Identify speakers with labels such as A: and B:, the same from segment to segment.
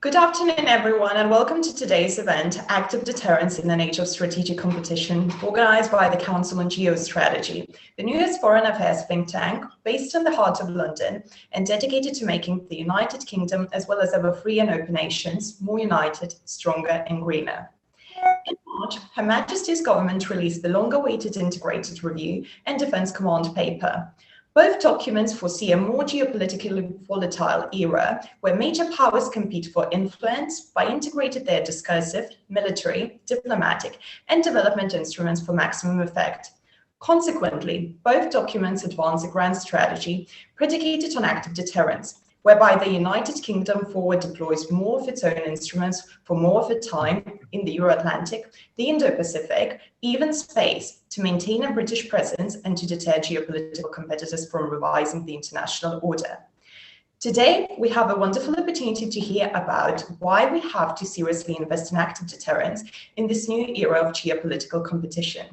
A: Good afternoon, everyone, and welcome to today's event, Active Deterrence in an Age of Strategic Competition, organized by the Council on Geostrategy, the newest foreign affairs think tank based in the heart of London and dedicated to making the United Kingdom, as well as other free and open nations, more united, stronger, and greener. In March, Her Majesty's government released the long-awaited Integrated Review and Defence Command paper. Both documents foresee a more geopolitically volatile era where major powers compete for influence by integrating their discursive, military, diplomatic, and development instruments for maximum effect. Consequently, both documents advance a grand strategy predicated on active deterrence, whereby the United Kingdom forward deploys more of its own instruments for more of its time in the Euro-Atlantic, the Indo-Pacific, even space, to maintain a British presence and to deter geopolitical competitors from revising the international order. Today, we have a wonderful opportunity to hear about why we have to seriously invest in active deterrence in this new era of geopolitical competition.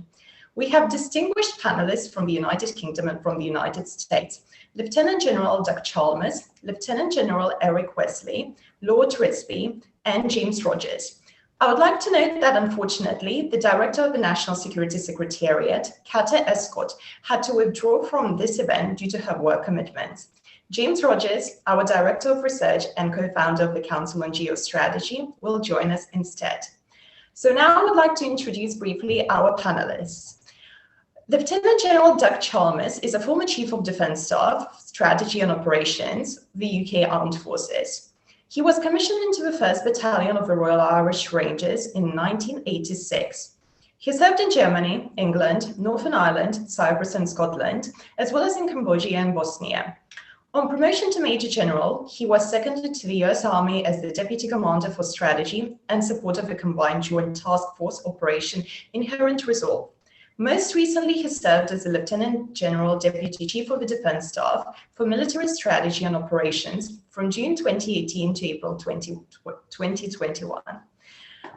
A: We have distinguished panelists from the United Kingdom and from the United States. Lieutenant General Doug Chalmers, Lieutenant General Eric Wesley, Lord Risby, and James Rogers. I would like to note that, unfortunately, the Director of the National Security Secretariat, Kata Escott, had to withdraw from this event due to her work commitments. James Rogers, our Director of Research and co-founder of the Council on Geostrategy, will join us instead. So now I would like to introduce briefly our panelists. Lieutenant General Doug Chalmers is a former Chief of Defence Staff, Strategy and Operations, the UK Armed Forces. He was commissioned into the 1st Battalion of the Royal Irish Rangers in 1986. He served in Germany, England, Northern Ireland, Cyprus and Scotland, as well as in Cambodia and Bosnia. On promotion to Major General, he was seconded to the US Army as the Deputy Commander for Strategy and support of the Combined Joint Task Force Operation Inherent Resolve. Most recently, he served as the Lieutenant General Deputy Chief of the Defence Staff for Military Strategy and Operations from June 2018 to April 2021.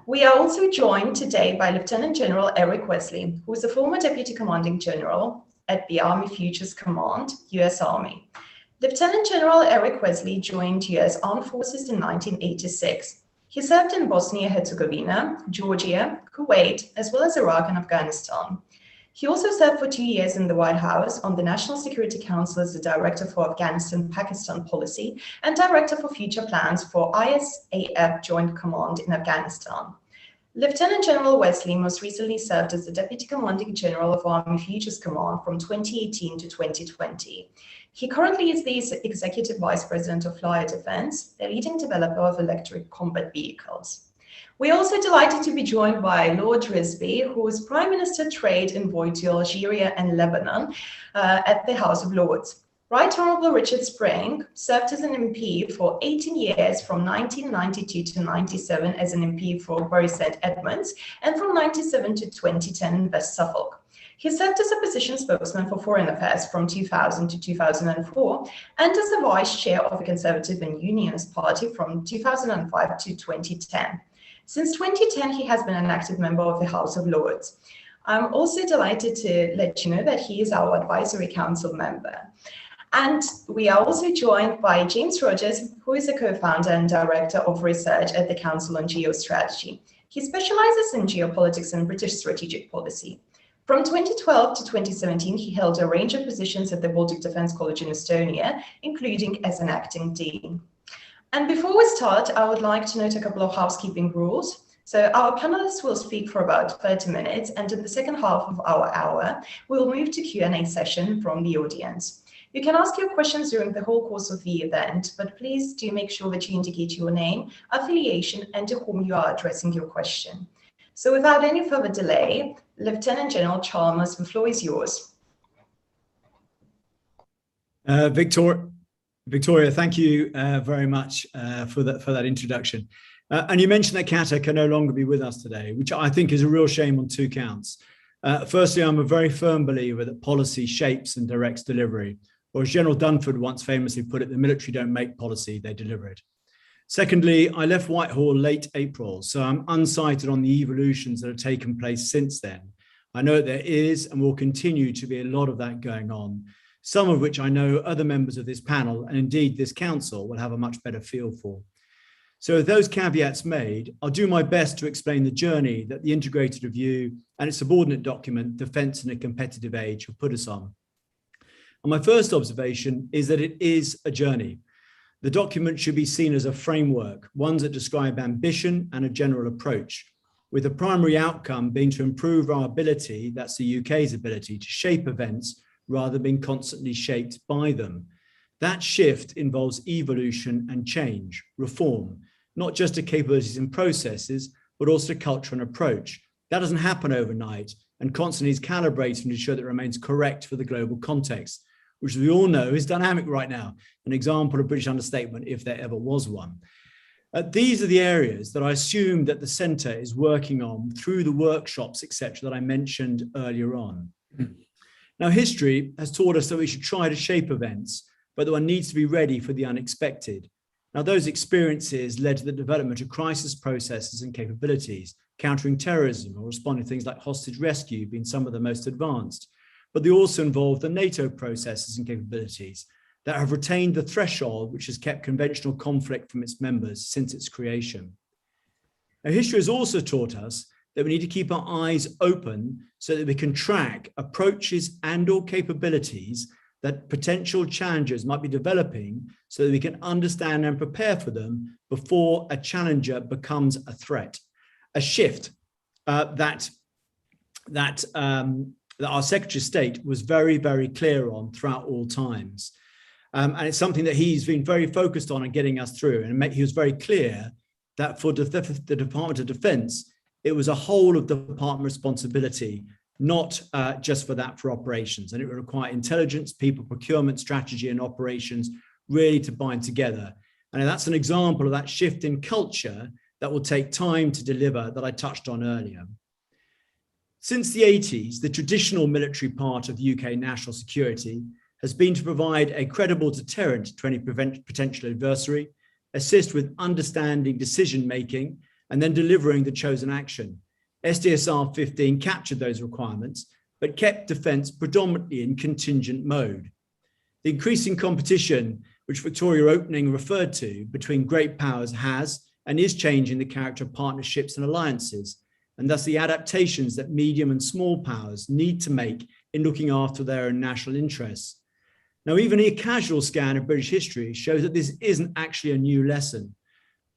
A: We are also joined today by Lieutenant General Eric Wesley, who is a former Deputy Commanding General at the Army Futures Command, US Army. Lieutenant General Eric Wesley joined US Armed Forces in 1986. He served in Bosnia-Herzegovina, Georgia, Kuwait, as well as Iraq and Afghanistan. He also served for 2 years in the White House on the National Security Council as the Director for Afghanistan-Pakistan Policy and Director for Future Plans for ISAF Joint Command in Afghanistan. Lieutenant General Wesley most recently served as the Deputy Commanding General of Army Futures Command from 2018 to 2020. He currently is the Executive Vice President of Flyer Defense, the leading developer of electric combat vehicles. We're also delighted to be joined by Lord Risby, who is Prime Minister Trade Envoy to Algeria and Lebanon at the House of Lords. Right Honourable Richard Spring served as an MP for 18 years from 1992 to 97 as an MP for Bury St Edmunds and from 97 to 2010 in West Suffolk. He served as opposition spokesman for foreign affairs from 2000 to 2004 and as the vice chair of the Conservative and Unionist Party from 2005 to 2010. Since 2010, he has been an active member of the House of Lords. I'm also delighted to let you know that he is our advisory council member. And we are also joined by James Rogers, who is a co-founder and director of research at the Council on Geostrategy. He specializes in geopolitics and British strategic policy. From 2012 to 2017, he held a range of positions at the Baltic Defence College in Estonia, including as an acting dean. And before we start, I would like to note a couple of housekeeping rules. So our panelists will speak for about 30 minutes, and in the second half of our hour, we'll move to Q&A session from the audience. You can ask your questions during the whole course of the event, but please do make sure that you indicate your name, affiliation, and to whom you are addressing your question. So without any further delay, Lieutenant General Chalmers, the floor is yours.
B: Victoria, thank you very much for that introduction. And you mentioned that Kata can no longer be with us today, which I think is a real shame on two counts. Firstly, I'm a very firm believer that policy shapes and directs delivery, or as General Dunford once famously put it, the military don't make policy, they deliver it. Secondly, I left Whitehall late April, so I'm unsighted on the evolutions that have taken place since then. I know there is and will continue to be a lot of that going on, some of which I know other members of this panel and indeed this council will have a much better feel for. So with those caveats made, I'll do my best to explain the journey that the Integrated Review and its subordinate document, Defence in a Competitive Age, have put us on. And my first observation is that it is a journey. The document should be seen as a framework, ones that describe ambition and a general approach, with the primary outcome being to improve our ability, that's the UK's ability, to shape events rather than being constantly shaped by them. That shift involves evolution and change, reform, not just to capabilities and processes, but also to culture and approach. That doesn't happen overnight and constantly is calibrated to ensure that it remains correct for the global context, which we all know is dynamic right now, an example of British understatement if there ever was one. These are the areas that I assume that the centre is working on through the workshops, etc., that I mentioned earlier on. Now, history has taught us that we should try to shape events, but that one needs to be ready for the unexpected. Now, those experiences led to the development of crisis processes and capabilities, countering terrorism or responding to things like hostage rescue being some of the most advanced. But they also involved the NATO processes and capabilities that have retained the threshold which has kept conventional conflict from its members since its creation. Now, history has also taught us that we need to keep our eyes open so that we can track approaches and/or capabilities that potential challenges might be developing so that we can understand and prepare for them before a challenger becomes a threat. A shift that our Secretary of State was very, very clear on throughout all times. And it's something that he's been very focused on and getting us through. And he was very clear that for the Department of Defence, it was a whole of the department responsibility, not just for operations. And it would require intelligence, people, procurement, strategy, and operations really to bind together. And that's an example of that shift in culture that will take time to deliver that I touched on earlier. Since the 80s, the traditional military part of UK national security has been to provide a credible deterrent to any potential adversary, assist with understanding decision-making, and then delivering the chosen action. SDSR 15 captured those requirements, but kept defence predominantly in contingent mode. The increasing competition, which Victoria opening referred to, between great powers has and is changing the character of partnerships and alliances, and thus the adaptations that medium and small powers need to make in looking after their own national interests. Now, even a casual scan of British history shows that this isn't actually a new lesson.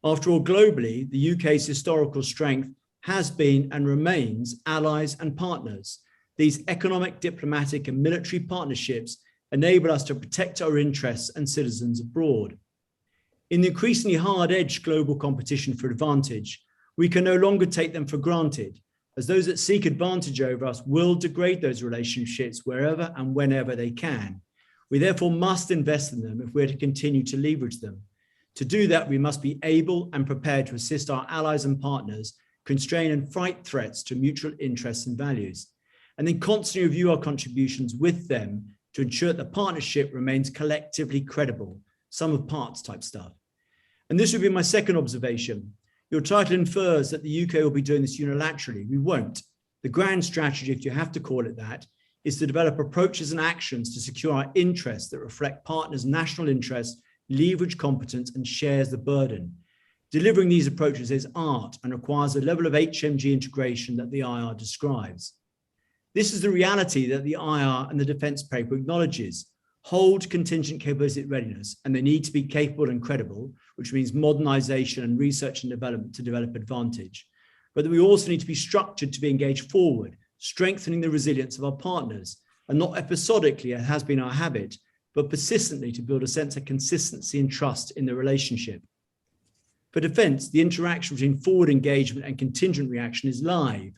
B: After all, globally, the UK's historical strength has been and remains allies and partners. These economic, diplomatic, and military partnerships enable us to protect our interests and citizens abroad. In the increasingly hard-edged global competition for advantage, we can no longer take them for granted, as those that seek advantage over us will degrade those relationships wherever and whenever they can. We therefore must invest in them if we're to continue to leverage them. To do that, we must be able and prepared to assist our allies and partners constrain and fight threats to mutual interests and values, and then constantly review our contributions with them to ensure that the partnership remains collectively credible, sum of parts type stuff. And this would be my second observation. Your title infers that the UK will be doing this unilaterally. We won't. The grand strategy, if you have to call it that, is to develop approaches and actions to secure our interests that reflect partners' national interests, leverage competence, and shares the burden. Delivering these approaches is art and requires a level of HMG integration that the IR describes. This is the reality that the IR and the defence paper acknowledges. Hold contingent capability at readiness, and they need to be capable and credible, which means modernisation and research and development to develop advantage. But that we also need to be structured to be engaged forward, strengthening the resilience of our partners, and not episodically, as has been our habit, but persistently to build a sense of consistency and trust in the relationship. For defence, the interaction between forward engagement and contingent reaction is live.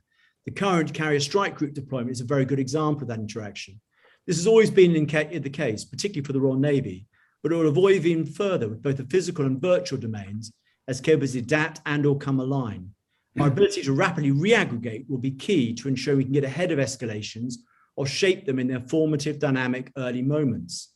B: The current carrier strike group deployment is a very good example of that interaction. This has always been the case, particularly for the Royal Navy, but it will evolve even further with both the physical and virtual domains as capabilities adapt and or come align. Our ability to rapidly reaggregate will be key to ensure we can get ahead of escalations or shape them in their formative, dynamic early moments.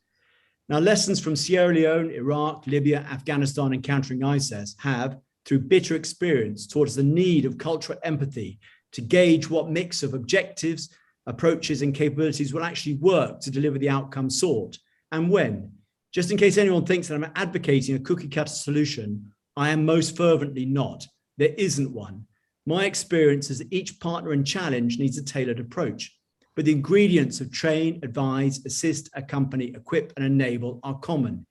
B: Now, lessons from Sierra Leone, Iraq, Libya, Afghanistan, and countering ISIS have, through bitter experience, taught us the need of cultural empathy to gauge what mix of objectives, approaches, and capabilities will actually work to deliver the outcome sought, and when. Just in case anyone thinks that I'm advocating a cookie-cutter solution, I am most fervently not. There isn't one. My experience is that each partner and challenge needs a tailored approach, but the ingredients of train, advise, assist, accompany, equip, and enable are common.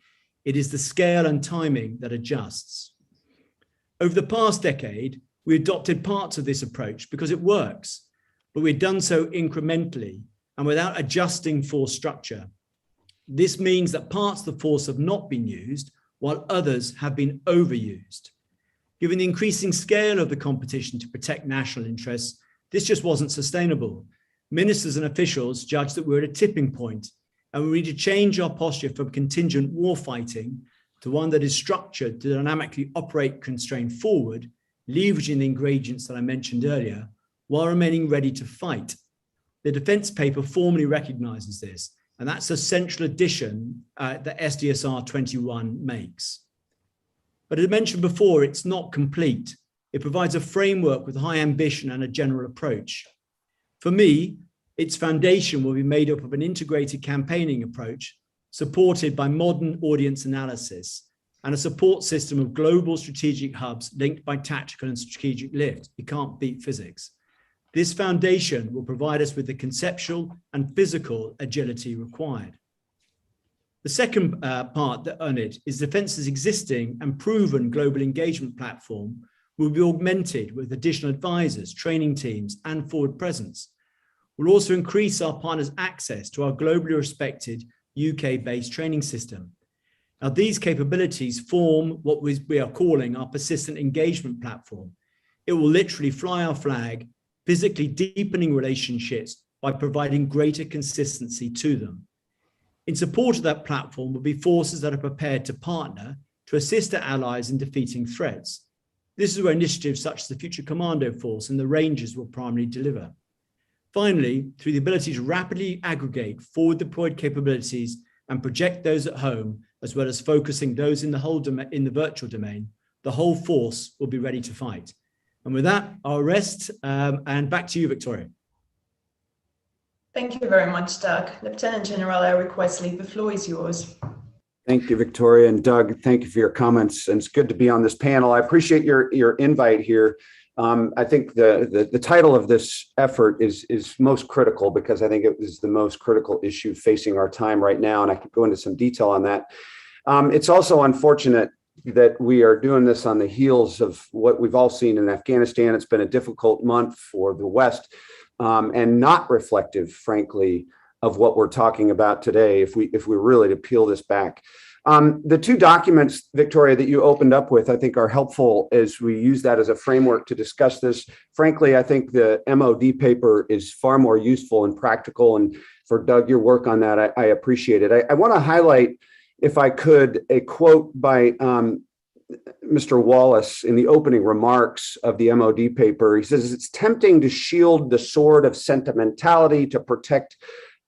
B: It is the scale and timing that adjusts. Over the past decade, we adopted parts of this approach because it works, but we've done so incrementally and without adjusting force structure. This means that parts of the force have not been used, while others have been overused. Given the increasing scale of the competition to protect national interests, this just wasn't sustainable. Ministers and officials judged that we're at a tipping point, and we need to change our posture from contingent warfighting to one that is structured to dynamically operate constrained forward, leveraging the ingredients that I mentioned earlier, while remaining ready to fight. The defense paper formally recognizes this, and that's a central addition that SDSR 21 makes. But as I mentioned before, it's not complete. It provides a framework with high ambition and a general approach. For me, its foundation will be made up of an integrated campaigning approach supported by modern audience analysis and a support system of global strategic hubs linked by tactical and strategic lift. You can't beat physics. This foundation will provide us with the conceptual and physical agility required. The second part on it is Defence's existing and proven global engagement platform will be augmented with additional advisors, training teams, and forward presence. We'll also increase our partners' access to our globally respected UK-based training system. Now, these capabilities form what we are calling our persistent engagement platform. It will literally fly our flag, physically deepening relationships by providing greater consistency to them. In support of that platform will be forces that are prepared to partner to assist our allies in defeating threats. This is where initiatives such as the Future Commando Force and the Rangers will primarily deliver. Finally, through the ability to rapidly aggregate forward deployed capabilities and project those at home, as well as focusing those in the virtual domain, the whole force will be ready to fight. And with that, I'll rest and back to you, Victoria.
A: Thank you very much, Doug. Lieutenant General Eric Wesley, the floor is yours.
C: Thank you, Victoria, and Doug, thank you for your comments. And it's good to be on this panel. I appreciate your invite here. I think the title of this effort is most critical because I think it is the most critical issue facing our time right now, and I could go into some detail on that. It's also unfortunate that we are doing this on the heels of what we've all seen in Afghanistan. It's been a difficult month for the West and not reflective, frankly, of what we're talking about today if we're really to peel this back. The two documents, Victoria, that you opened up with, I think are helpful as we use that as a framework to discuss this. Frankly, I think the MOD paper is far more useful and practical. And for Doug, your work on that, I appreciate it. I want to highlight, if I could, a quote by Mr. Wallace in the opening remarks of the MOD paper. He says, "It's tempting to shield the sword of sentimentality to protect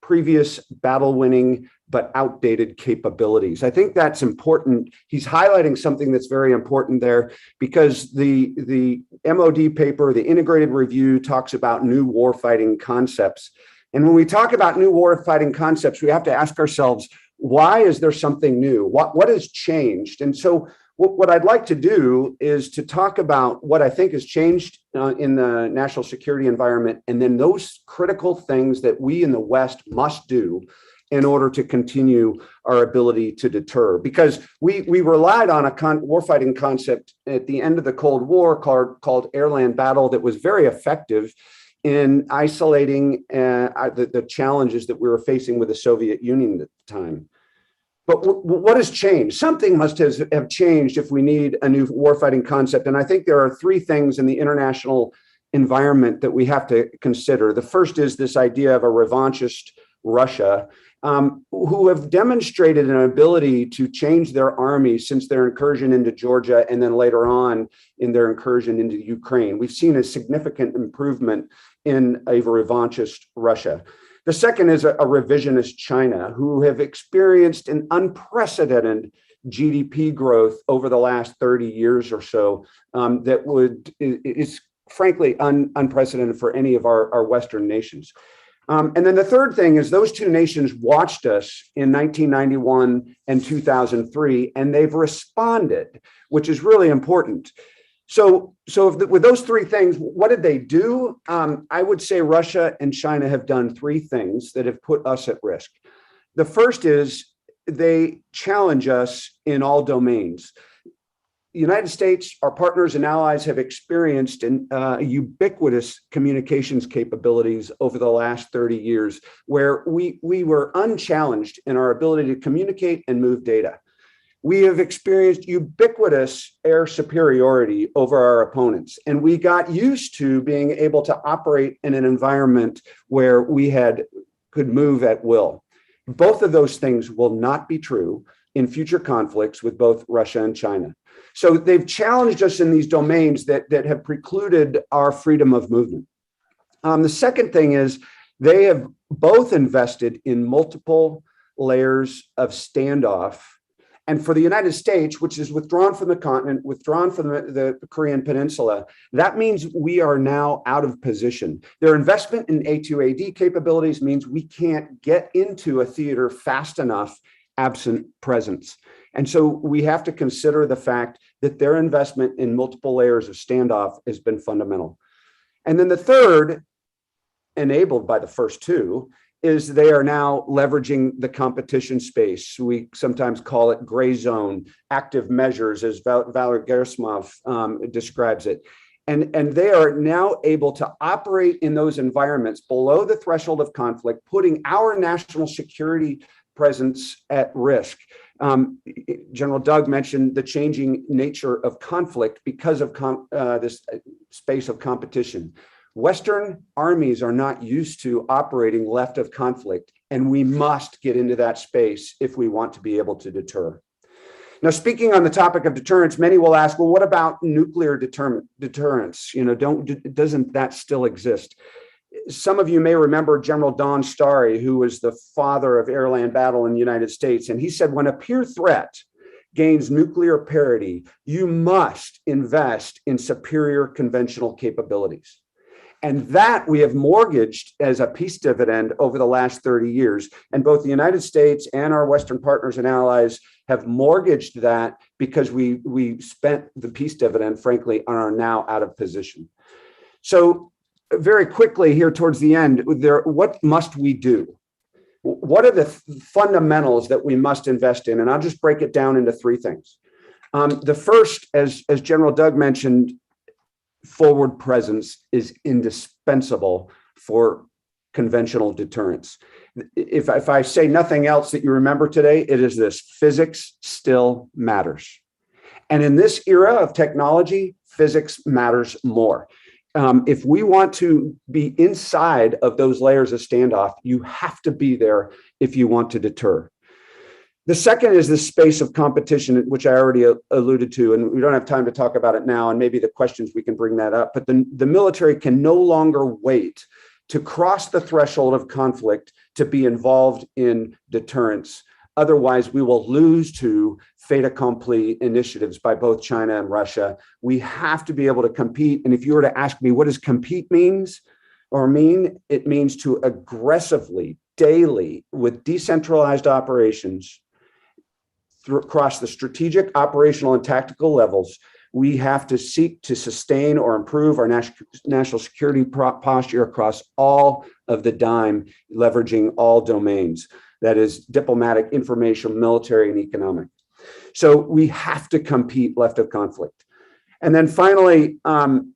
C: previous battle-winning but outdated capabilities." I think that's important. He's highlighting something that's very important there because the MOD paper, the integrated review, talks about new warfighting concepts. And when we talk about new warfighting concepts, we have to ask ourselves, why is there something new? What has changed? And so what I'd like to do is to talk about what I think has changed in the national security environment, and then those critical things that we in the West must do in order to continue our ability to deter. Because we relied on a warfighting concept at the end of the Cold War called airland battle that was very effective in isolating the challenges that we were facing with the Soviet Union at the time. But what has changed? Something must have changed if we need a new warfighting concept. And I think there are three things in the international environment that we have to consider. The first is this idea of a revanchist Russia, who have demonstrated an ability to change their army since their incursion into Georgia and then later on in their incursion into Ukraine. We've seen a significant improvement in a revanchist Russia. The second is a revisionist China, who have experienced an unprecedented GDP growth over the last 30 years or so that is frankly unprecedented for any of our Western nations. And then the third thing is those two nations watched us in 1991 and 2003, and they've responded, which is really important. So with those three things, what did they do? I would say Russia and China have done three things that have put us at risk. The first is they challenge us in all domains. The United States, our partners and allies have experienced ubiquitous communications capabilities over the last 30 years, where we were unchallenged in our ability to communicate and move data. We have experienced ubiquitous air superiority over our opponents, and we got used to being able to operate in an environment where we could move at will. Both of those things will not be true in future conflicts with both Russia and China. So they've challenged us in these domains that have precluded our freedom of movement. The second thing is they have both invested in multiple layers of standoff. And for the United States, which is withdrawn from the continent, withdrawn from the Korean Peninsula, that means we are now out of position. Their investment in A2AD capabilities means we can't get into a theater fast enough absent presence. And so we have to consider the fact that their investment in multiple layers of standoff has been fundamental. And then the third, enabled by the first two, is they are now leveraging the competition space. We sometimes call it gray zone, active measures, as Valery Gerasimov describes it. And they are now able to operate in those environments below the threshold of conflict, putting our national security presence at risk. General Doug mentioned the changing nature of conflict because of this space of competition. Western armies are not used to operating left of conflict, and we must get into that space if we want to be able to deter. Now, speaking on the topic of deterrence, many will ask, well, what about nuclear deterrence? Doesn't that still exist? Some of you may remember General Don Starry, who was the father of air-land battle in the United States. And he said, when a peer threat gains nuclear parity, you must invest in superior conventional capabilities. And that we have mortgaged as a peace dividend over the last 30 years. And both the United States and our Western partners and allies have mortgaged that because we spent the peace dividend, frankly, and are now out of position. So very quickly here towards the end, what must we do? What are the fundamentals that we must invest in? And I'll just break it down into three things. The first, as General Doug mentioned, forward presence is indispensable for conventional deterrence. If I say nothing else that you remember today, it is this: physics still matters. And in this era of technology, physics matters more. If we want to be inside of those layers of standoff, you have to be there if you want to deter. The second is this space of competition, which I already alluded to, and we don't have time to talk about it now, and maybe the questions we can bring that up, but the military can no longer wait to cross the threshold of conflict to be involved in deterrence. Otherwise, we will lose to fait accompli initiatives by both China and Russia. We have to be able to compete. And if you were to ask me, what does compete mean? It means to aggressively, daily, with decentralized operations, across the strategic, operational, and tactical levels, we have to seek to sustain or improve our national security posture across all of the dime, leveraging all domains. That is diplomatic, information, military, and economic. So we have to compete left of conflict. And then finally, an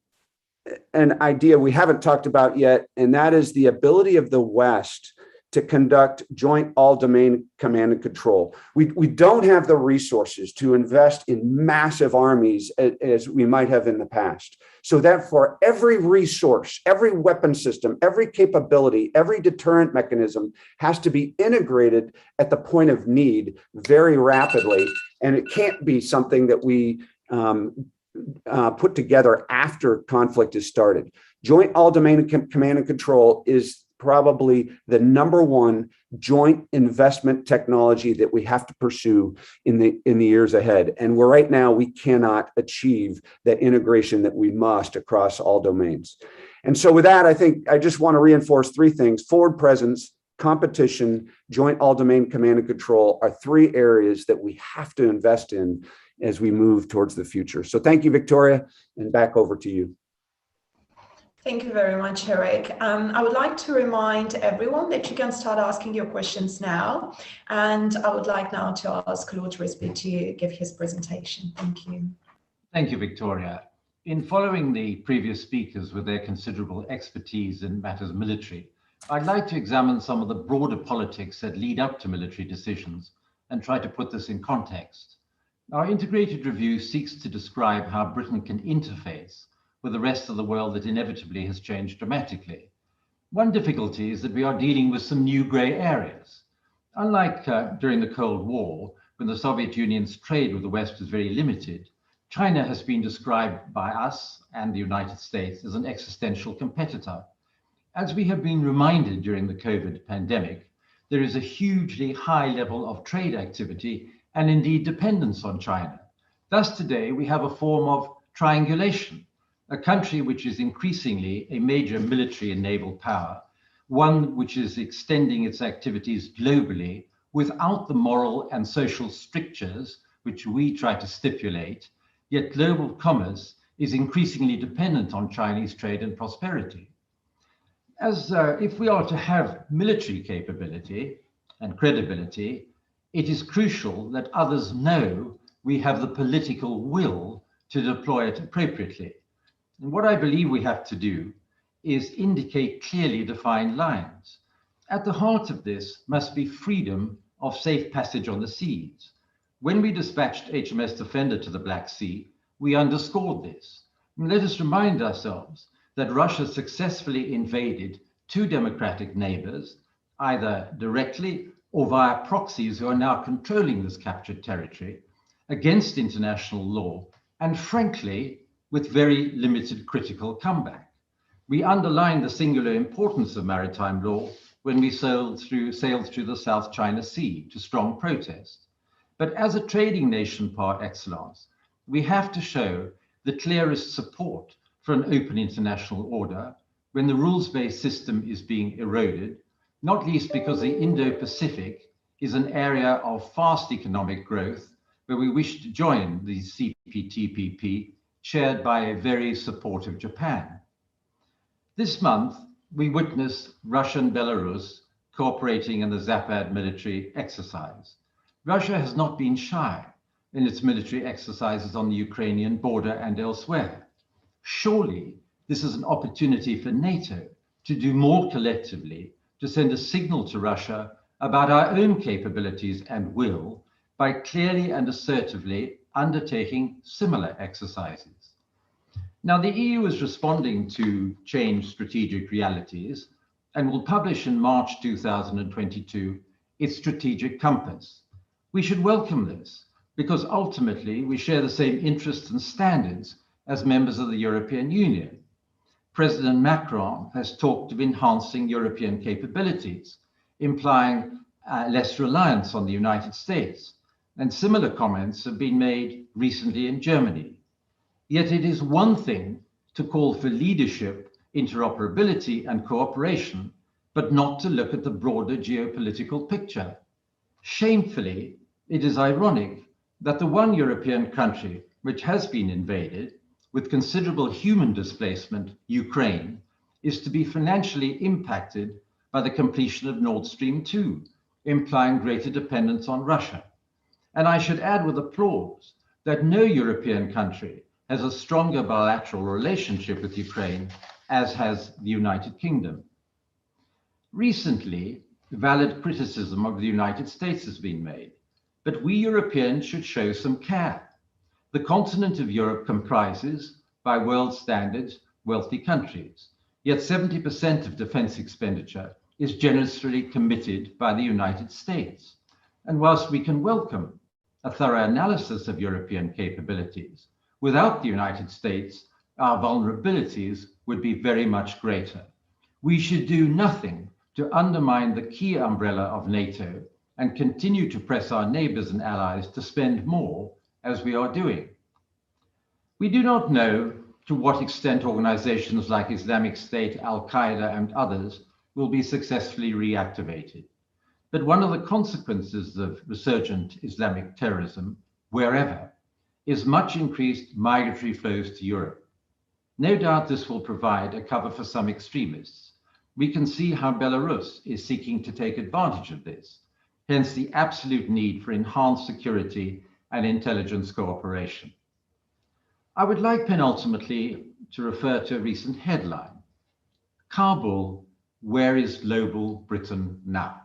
C: idea we haven't talked about yet, and that is the ability of the West to conduct joint all-domain command and control. We don't have the resources to invest in massive armies as we might have in the past. So that for every resource, every weapon system, every capability, every deterrent mechanism has to be integrated at the point of need very rapidly. And it can't be something that we put together after conflict is started. Joint all-domain command and control is probably the number one joint investment technology that we have to pursue in the years ahead. And right now we cannot achieve that integration that we must across all domains. And so with that, I think I just want to reinforce three things: forward presence, competition, joint all-domain command and control are three areas that we have to invest in as we move towards the future. So thank you, Victoria, and back over to you.
A: Thank you very much, Eric. I would like to remind everyone that you can start asking your questions now. And I would like now to ask Lord Risby to give his presentation. Thank you.
D: Thank you, Victoria. In following the previous speakers with their considerable expertise in matters military, I'd like to examine some of the broader politics that lead up to military decisions and try to put this in context. Our integrated review seeks to describe how Britain can interface with the rest of the world that inevitably has changed dramatically. One difficulty is that we are dealing with some new grey areas. Unlike during the Cold War, when the Soviet Union's trade with the West was very limited, China has been described by us and the United States as an existential competitor. As we have been reminded during the COVID pandemic, there is a hugely high level of trade activity and indeed dependence on China. Thus today we have a form of triangulation, a country which is increasingly a major military and naval power, one which is extending its activities globally without the moral and social strictures which we try to stipulate, yet global commerce is increasingly dependent on Chinese trade and prosperity. If we are to have military capability and credibility, it is crucial that others know we have the political will to deploy it appropriately. And what I believe we have to do is indicate clearly defined lines. At the heart of this must be freedom of safe passage on the seas. When we dispatched HMS Defender to the Black Sea, we underscored this. And let us remind ourselves that Russia successfully invaded two democratic neighbors, either directly or via proxies who are now controlling this captured territory, against international law, and frankly, with very limited critical comeback. We underlined the singular importance of maritime law when we sailed through the South China Sea to strong protest. But as a trading nation par excellence, we have to show the clearest support for an open international order when the rules-based system is being eroded, not least because the Indo-Pacific is an area of fast economic growth where we wish to join the CPTPP, chaired by a very supportive Japan. This month, we witnessed Russia and Belarus cooperating in the Zapad military exercise. Russia has not been shy in its military exercises on the Ukrainian border and elsewhere. Surely, this is an opportunity for NATO to do more collectively to send a signal to Russia about our own capabilities and will by clearly and assertively undertaking similar exercises. Now, the EU is responding to changed strategic realities and will publish in March 2022 its strategic compass. We should welcome this because ultimately we share the same interests and standards as members of the European Union. President Macron has talked of enhancing European capabilities, implying less reliance on the United States, and similar comments have been made recently in Germany. Yet it is one thing to call for leadership, interoperability, and cooperation, but not to look at the broader geopolitical picture. Shamefully, it is ironic that the one European country which has been invaded, with considerable human displacement, Ukraine, is to be financially impacted by the completion of Nord Stream 2, implying greater dependence on Russia. And I should add with applause that no European country has a stronger bilateral relationship with Ukraine, as has the United Kingdom. Recently, valid criticism of the United States has been made, but we Europeans should show some care. The continent of Europe comprises, by world standards, wealthy countries, yet 70% of defense expenditure is generously committed by the United States. And whilst we can welcome a thorough analysis of European capabilities, without the United States, our vulnerabilities would be very much greater. We should do nothing to undermine the key umbrella of NATO and continue to press our neighbors and allies to spend more, as we are doing. We do not know to what extent organizations like Islamic State, Al-Qaeda, and others will be successfully reactivated. But one of the consequences of resurgent Islamic terrorism, wherever, is much increased migratory flows to Europe. No doubt this will provide a cover for some extremists. We can see how Belarus is seeking to take advantage of this, hence the absolute need for enhanced security and intelligence cooperation. I would like penultimately to refer to a recent headline: Kabul, where is global Britain now?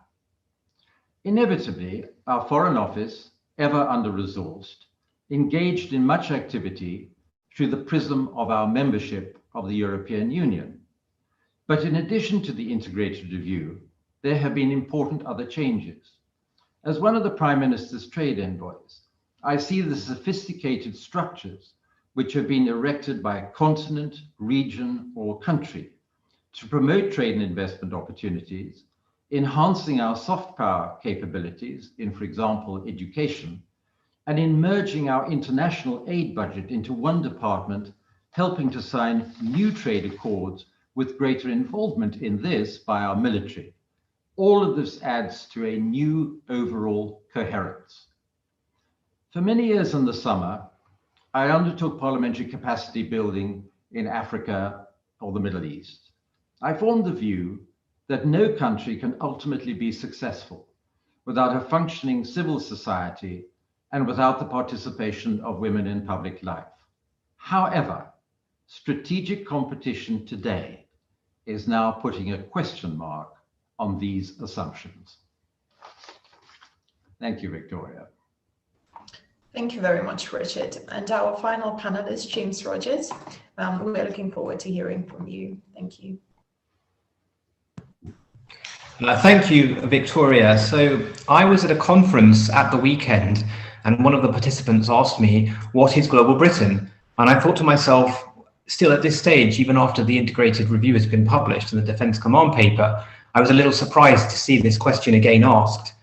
D: Inevitably, our Foreign Office, ever under-resourced, engaged in much activity through the prism of our membership of the European Union. But in addition to the integrated review, there have been important other changes. As one of the Prime Minister's trade envoys, I see the sophisticated structures which have been erected by a continent, region, or country to promote trade and investment opportunities, enhancing our soft power capabilities in, for example, education, and in merging our international aid budget into one department, helping to sign new trade accords with greater involvement in this by our military. All of this adds to a new overall coherence. For many years in the summer, I undertook parliamentary capacity building in Africa or the Middle East. I formed the view that no country can ultimately be successful without a functioning civil society and without the participation of women in public life. However, strategic competition today is now putting a question mark on these assumptions. Thank you, Victoria.
A: Thank you very much, Richard. And our final panelist, James Rogers. We're looking forward to hearing from you. Thank you.
E: Thank you, Victoria. So I was at a conference at the weekend, and one of the participants asked me, what is Global Britain? And I thought to myself, still at this stage, even after the integrated review has been published in the Defence Command paper, I was a little surprised to see this question again asked.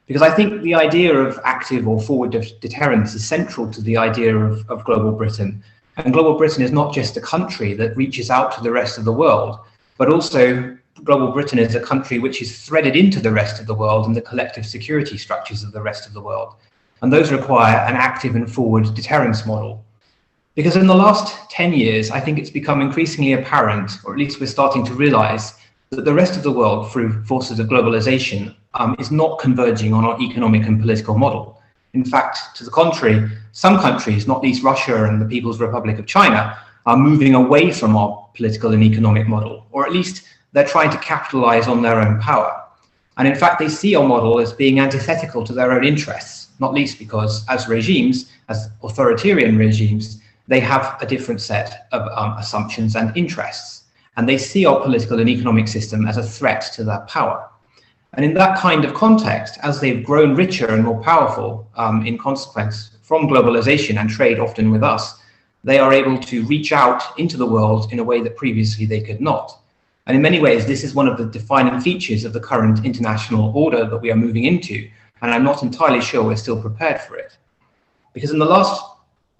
E: Because I think the idea of active or forward deterrence is central to the idea of Global Britain. And Global Britain is not just a country that reaches out to the rest of the world, but also Global Britain is a country which is threaded into the rest of the world and the collective security structures of the rest of the world. And those require an active and forward deterrence model. Because in the last 10 years, I think it's become increasingly apparent, or at least we're starting to realize, that the rest of the world, through forces of globalization, is not converging on our economic and political model. In fact, to the contrary, some countries, not least Russia and the People's Republic of China, are moving away from our political and economic model, or at least they're trying to capitalize on their own power. And in fact, they see our model as being antithetical to their own interests, not least because as regimes, as authoritarian regimes, they have a different set of assumptions and interests. And they see our political and economic system as a threat to their power. And in that kind of context, as they've grown richer and more powerful in consequence from globalization and trade often with us, they are able to reach out into the world in a way that previously they could not. And in many ways, this is one of the defining features of the current international order that we are moving into. And I'm not entirely sure we're still prepared for it. Because in the last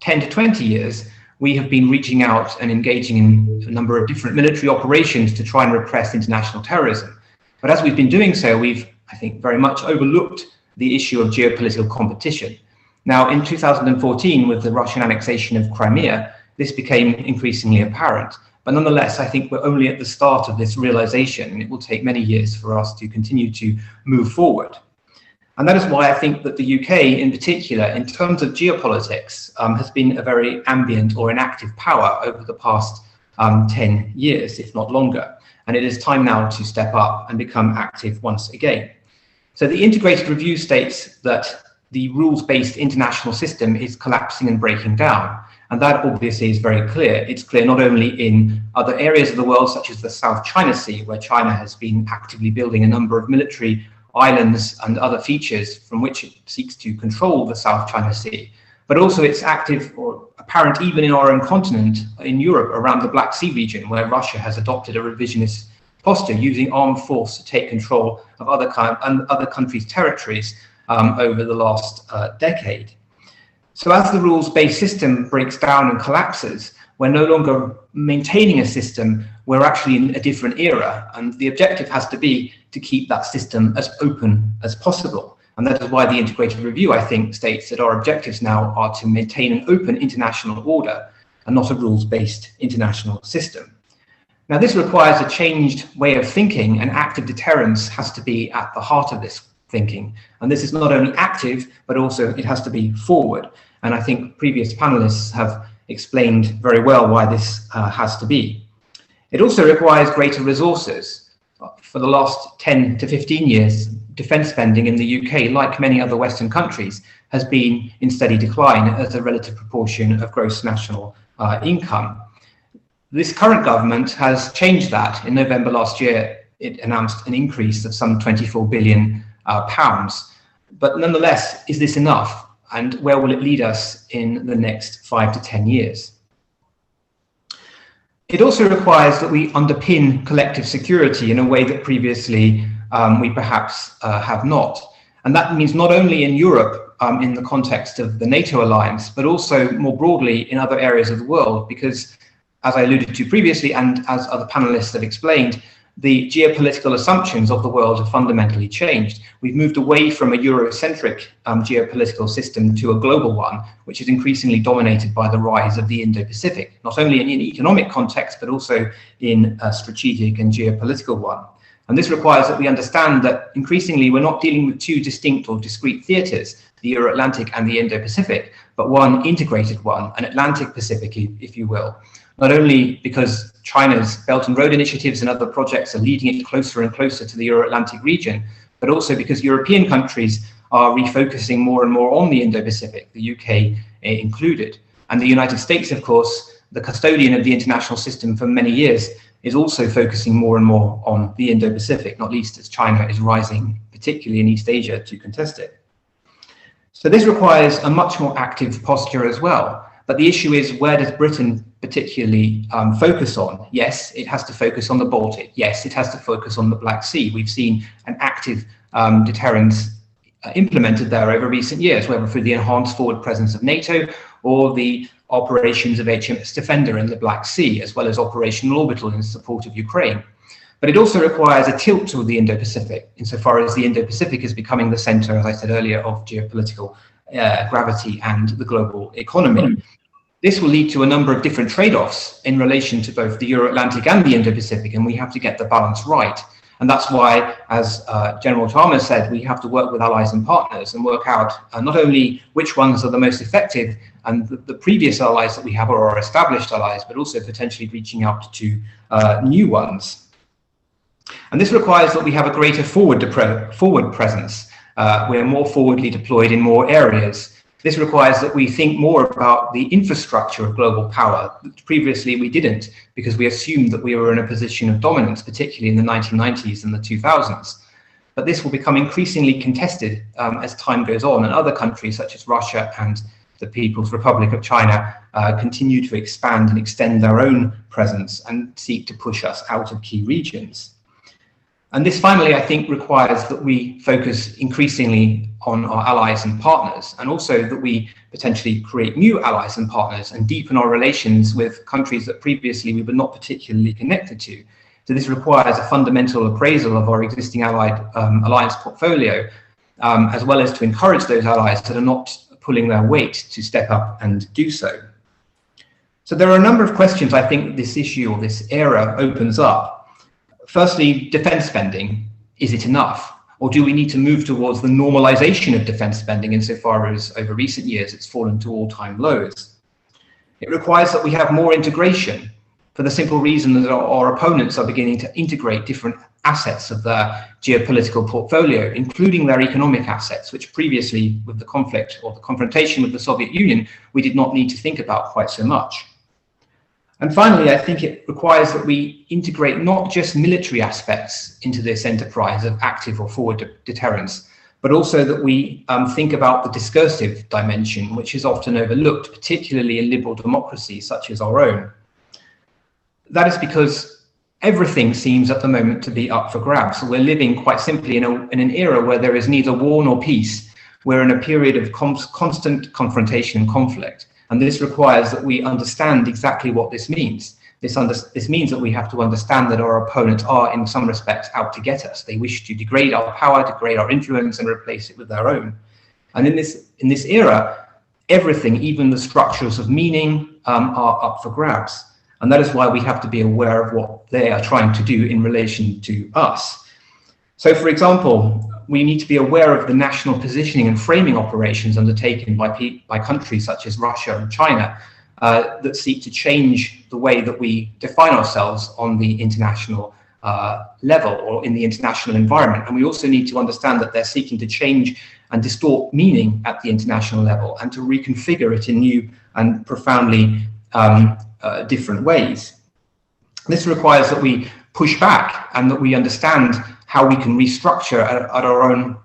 E: 10 to 20 years, we have been reaching out and engaging in a number of different military operations to try and repress international terrorism. But as we've been doing so, we've, I think, very much overlooked the issue of geopolitical competition. Now, in 2014, with the Russian annexation of Crimea, this became increasingly apparent. But nonetheless, I think we're only at the start of this realization, and it will take many years for us to continue to move forward. And that is why I think that the UK in particular, in terms of geopolitics, has been a very ambient or inactive power over the past 10 years, if not longer. And it is time now to step up and become active once again. So the integrated review states that the rules-based international system is collapsing and breaking down. And that obviously is very clear. It's clear not only in other areas of the world, such as the South China Sea, where China has been actively building a number of military islands and other features from which it seeks to control the South China Sea, but also it's active or apparent even in our own continent, in Europe, around the Black Sea region, where Russia has adopted a revisionist posture, using armed force to take control of other countries' territories over the last decade. So as the rules-based system breaks down and collapses, we're no longer maintaining a system, we're actually in a different era. And the objective has to be to keep that system as open as possible. And that is why the integrated review, I think, states that our objectives now are to maintain an open international order and not a rules-based international system. Now, this requires a changed way of thinking, and active deterrence has to be at the heart of this thinking. And this is not only active, but also it has to be forward. And I think previous panelists have explained very well why this has to be. It also requires greater resources. For the last 10 to 15 years, defence spending in the UK, like many other Western countries, has been in steady decline as a relative proportion of gross national income. This current government has changed that. In November last year, it announced an increase of some £24 billion. But nonetheless, is this enough? And where will it lead us in the next 5 to 10 years? It also requires that we underpin collective security in a way that previously we perhaps have not. And that means not only in Europe in the context of the NATO alliance, but also more broadly in other areas of the world, because as I alluded to previously, and as other panelists have explained, the geopolitical assumptions of the world have fundamentally changed. We've moved away from a Eurocentric geopolitical system to a global one, which is increasingly dominated by the rise of the Indo-Pacific, not only in economic context, but also in a strategic and geopolitical one. And this requires that we understand that increasingly we're not dealing with two distinct or discrete theatres, the Euro-Atlantic and the Indo-Pacific, but one integrated one, an Atlantic-Pacific, if you will. Not only because China's Belt and Road initiatives and other projects are leading it closer and closer to the Euro-Atlantic region, but also because European countries are refocusing more and more on the Indo-Pacific, the UK included. And the United States, of course, the custodian of the international system for many years, is also focusing more and more on the Indo-Pacific, not least as China is rising, particularly in East Asia, to contest it. So this requires a much more active posture as well. But the issue is, where does Britain particularly focus on? Yes, it has to focus on the Baltic. Yes, it has to focus on the Black Sea. We've seen an active deterrence implemented there over recent years, whether through the enhanced forward presence of NATO or the operations of HMS Defender in the Black Sea, as well as operational orbital in support of Ukraine. But it also requires a tilt toward the Indo-Pacific, insofar as the Indo-Pacific is becoming the center, as I said earlier, of geopolitical gravity and the global economy. This will lead to a number of different trade-offs in relation to both the Euro-Atlantic and the Indo-Pacific, and we have to get the balance right. And that's why, as General Chalmers said, we have to work with allies and partners and work out not only which ones are the most effective and the previous allies that we have are our established allies, but also potentially reaching out to new ones. And this requires that we have a greater forward presence. We're more forwardly deployed in more areas. This requires that we think more about the infrastructure of global power. Previously, we didn't, because we assumed that we were in a position of dominance, particularly in the 1990s and the 2000s. But this will become increasingly contested as time goes on, and other countries such as Russia and the People's Republic of China continue to expand and extend their own presence and seek to push us out of key regions. And this finally, I think, requires that we focus increasingly on our allies and partners, and also that we potentially create new allies and partners and deepen our relations with countries that previously we were not particularly connected to. So this requires a fundamental appraisal of our existing alliance portfolio, as well as to encourage those allies that are not pulling their weight to step up and do so. So there are a number of questions I think this issue or this era opens up. Firstly, defense spending. Is it enough? Or do we need to move towards the normalization of defense spending insofar as over recent years it's fallen to all-time lows? It requires that we have more integration, for the simple reason that our opponents are beginning to integrate different assets of their geopolitical portfolio, including their economic assets, which previously, with the conflict or the confrontation with the Soviet Union, we did not need to think about quite so much. And finally, I think it requires that we integrate not just military aspects into this enterprise of active or forward deterrence, but also that we think about the discursive dimension, which is often overlooked, particularly in liberal democracies such as our own. That is because everything seems at the moment to be up for grabs. So we're living quite simply in an era where there is neither war nor peace. We're in a period of constant confrontation and conflict. And this requires that we understand exactly what this means. This means that we have to understand that our opponents are, in some respects, out to get us. They wish to degrade our power, degrade our influence, and replace it with their own. And in this era, everything, even the structures of meaning, are up for grabs. And that is why we have to be aware of what they are trying to do in relation to us. So, for example, we need to be aware of the national positioning and framing operations undertaken by countries such as Russia and China that seek to change the way that we define ourselves on the international level or in the international environment. And we also need to understand that they're seeking to change and distort meaning at the international level and to reconfigure it in new and profoundly different ways. This requires that we push back and that we understand how we can restructure at our own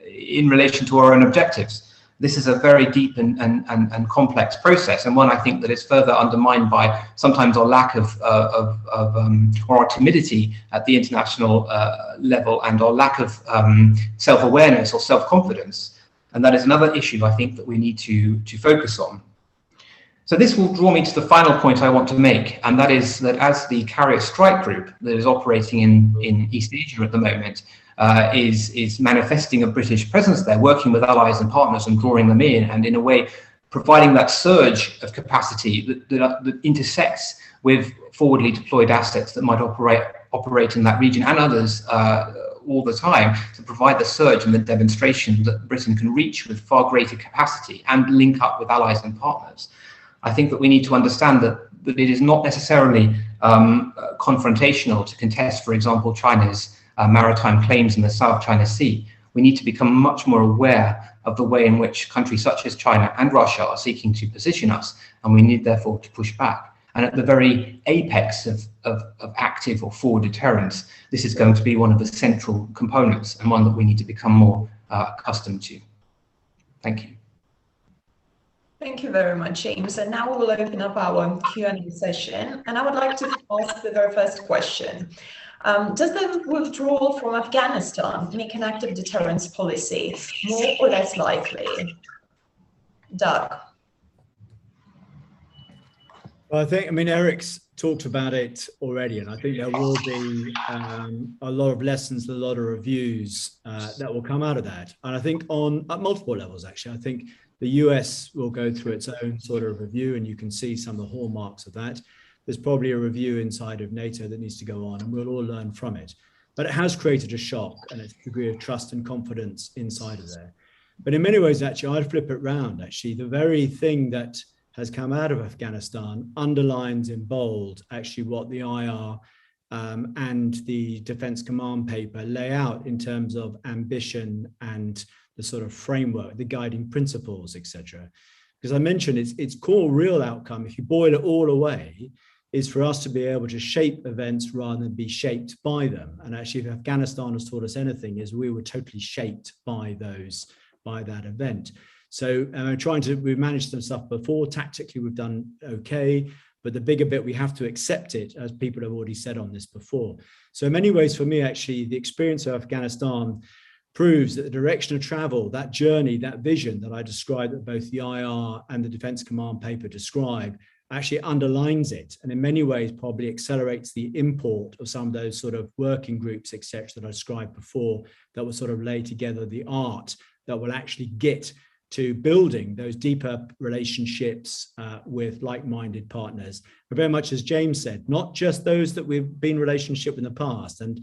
E: in relation to our own objectives. This is a very deep and complex process, and one I think that is further undermined by sometimes our lack of or our timidity at the international level and our lack of self-awareness or self-confidence. And that is another issue I think that we need to focus on. So this will draw me to the final point I want to make, and that is that as the carrier strike group that is operating in East Asia at the moment is manifesting a British presence there, working with allies and partners and drawing them in, and in a way providing that surge of capacity that intersects with forwardly deployed assets that might operate in that region and others all the time, to provide the surge and the demonstration that Britain can reach with far greater capacity and link up with allies and partners. I think that we need to understand that it is not necessarily confrontational to contest, for example, China's maritime claims in the South China Sea. We need to become much more aware of the way in which countries such as China and Russia are seeking to position us, and we need therefore to push back. And at the very apex of active or forward deterrence, this is going to be one of the central components and one that we need to become more accustomed to. Thank you.
A: Thank you very much, James. And now we will open up our Q&A session. And I would like to ask the very first question. Does the withdrawal from Afghanistan make an active deterrence policy more or less likely? Doug.
B: Well, I mean, Eric's talked about it already, and I think there will be a lot of lessons, a lot of reviews that will come out of that. And I think at multiple levels, actually, I think the US will go through its own sort of review, and you can see some of the hallmarks of that. There's probably a review inside of NATO that needs to go on, and we'll all learn from it. But it has created a shock and a degree of trust and confidence inside of there. But in many ways, actually, I'd flip it round. Actually, the very thing that has come out of Afghanistan underlines in bold actually what the IR and the Defense Command paper lay out in terms of ambition and the sort of framework, the guiding principles, etc. Because I mentioned its core real outcome, if you boil it all away, is for us to be able to shape events rather than be shaped by them. And actually, if Afghanistan has taught us anything, is we were totally shaped by that event. So we've managed some stuff before. Tactically, we've done okay, but the bigger bit, we have to accept it, as people have already said on this before. So in many ways, for me, actually, the experience of Afghanistan proves that the direction of travel, that journey, that vision that I described, that both the IR and the Defense Command paper describe, actually underlines it, and in many ways probably accelerates the import of some of those sort of working groups, etc., that I described before, that will sort of lay together the art that will actually get to building those deeper relationships with like-minded partners. But very much as James said, not just those that we've been in relationship in the past. And